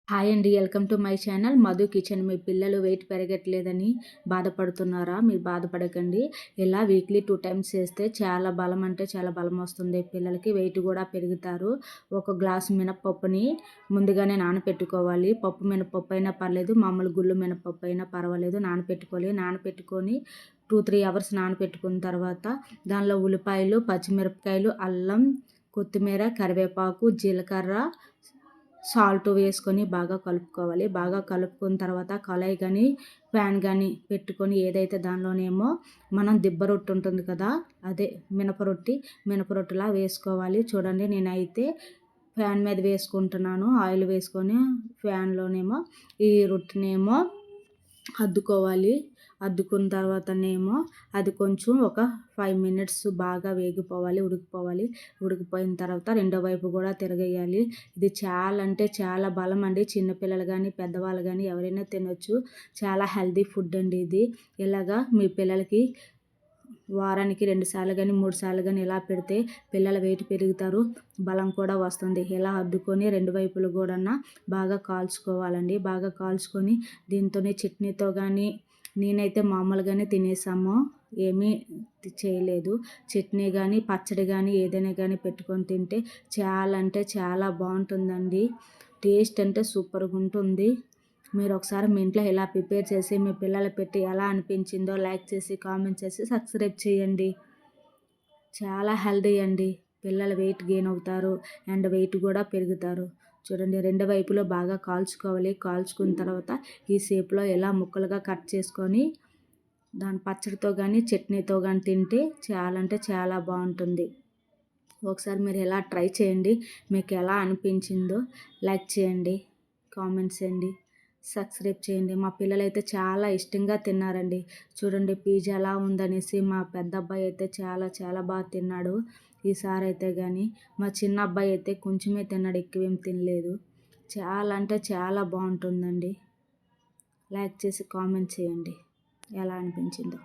Hi అండి. Welcome to my channel Madhu kitchen. మీ పిల్లలు వెయిట్ పెరగట్లేదని బాధపడుతున్నారా? మీరు బాధపడకండి. ఇలా వీక్లీ 2 టైమ్స్ చేస్తే చాలా బలం అంటే చాలా బలం వస్తుంది. పిల్లలకి వెయిట్ కూడా పెరుగుతారు. ఒక గ్లాసు మినపప్పుని ముందుగానే నానపెట్టుకోవాలి. పప్పు మినపప్పు అయినా పర్లేదు, మామూలు గుళ్ళు మినపప్పు అయినా పర్వాలేదు. నానపెట్టుకొని 2-3 అవర్స్ నానపెట్టుకున్న తర్వాత దానిలో ఉల్లిపాయలు, పచ్చిమిరపకాయలు, అల్లం, కొత్తిమీర, కరివేపాకు, జీలకర్ర, సాల్ట్ వేసుకొని బాగా కలుపుకోవాలి. బాగా కలుపుకున్న తర్వాత కళాయి కానీ ప్యాన్ కానీ పెట్టుకొని ఏదైతే దానిలోనేమో మనం దిబ్బ రొట్టె ఉంటుంది కదా, అదే మినపరొట్టిలా వేసుకోవాలి. చూడండి, నేనైతే ప్యాన్ మీద వేసుకుంటున్నాను. ఆయిల్ వేసుకొని ప్యాన్లోనేమో ఈ రొట్టెనేమో అద్దుకోవాలి. అద్దుకున్న తర్వాతనేమో అది కొంచెం ఒక 5 మినిట్స్ బాగా ఉడికిపోవాలి. ఉడికిపోయిన తర్వాత రెండో వైపు కూడా తిరగేయాలి. ఇది చాలా అంటే చాలా బలం అండి. చిన్నపిల్లలు కానీ పెద్దవాళ్ళు కానీ ఎవరైనా తినొచ్చు. చాలా హెల్తీ ఫుడ్ అండి ఇది. ఇలాగా మీ పిల్లలకి వారానికి 2 సార్లు కానీ 3 సార్లు కానీ ఇలా పెడితే పిల్లల వెయిట్ పెరుగుతారు, బలం కూడా వస్తుంది. ఇలా అద్దుకొని రెండు వైపులు కూడా బాగా కాల్చుకోవాలండి. బాగా కాల్చుకొని దీంతోనే చట్నీతో కానీ, నేనైతే మామూలుగానే తినేసాము, ఏమీ చేయలేదు. చట్నీ కానీ పచ్చడి కానీ ఏదైనా కానీ పెట్టుకొని తింటే చాలా అంటే చాలా బాగుంటుందండి. టేస్ట్ అంటే సూపర్గా ఉంటుంది. మీరు ఒకసారి మీ ఇంట్లో ఇలా ప్రిపేర్ చేసి మీ పిల్లలు పెట్టి ఎలా అనిపించిందో లైక్ చేసి కామెంట్ చేసి సబ్స్క్రైబ్ చేయండి. చాలా హెల్దీ అండి. పిల్లలు వెయిట్ గెయిన్ అవుతారు అండ్ వెయిట్ కూడా పెరుగుతారు. చూడండి, రెండు వైపులో బాగా కాల్చుకోవాలి. కాల్చుకున్న తర్వాత ఈ షేప్లో ఎలా ముక్కలుగా కట్ చేసుకొని దాని పచ్చడితో కానీ చట్నీతో కానీ తింటే చాలా అంటే చాలా బాగుంటుంది. ఒకసారి మీరు ఎలా ట్రై చేయండి. మీకు ఎలా అనిపించిందో లైక్ చేయండి, కామెంట్స్ చేయండి, సబ్స్క్రైబ్ చేయండి. మా పిల్లలైతే చాలా ఇష్టంగా తిన్నారండి. చూడండి, పిజ్జా ఎలా ఉందనేసి మా పెద్ద అబ్బాయి అయితే చాలా చాలా బాగా తిన్నాడు ఈసారి అయితే. కానీ మా చిన్న అబ్బాయి అయితే కొంచెమే తిన్నాడు, ఎక్కువేం తినలేదు. చాలా అంటే చాలా బాగుంటుందండి. లైక్ చేసి కామెంట్ చేయండి ఎలా అనిపించిందో.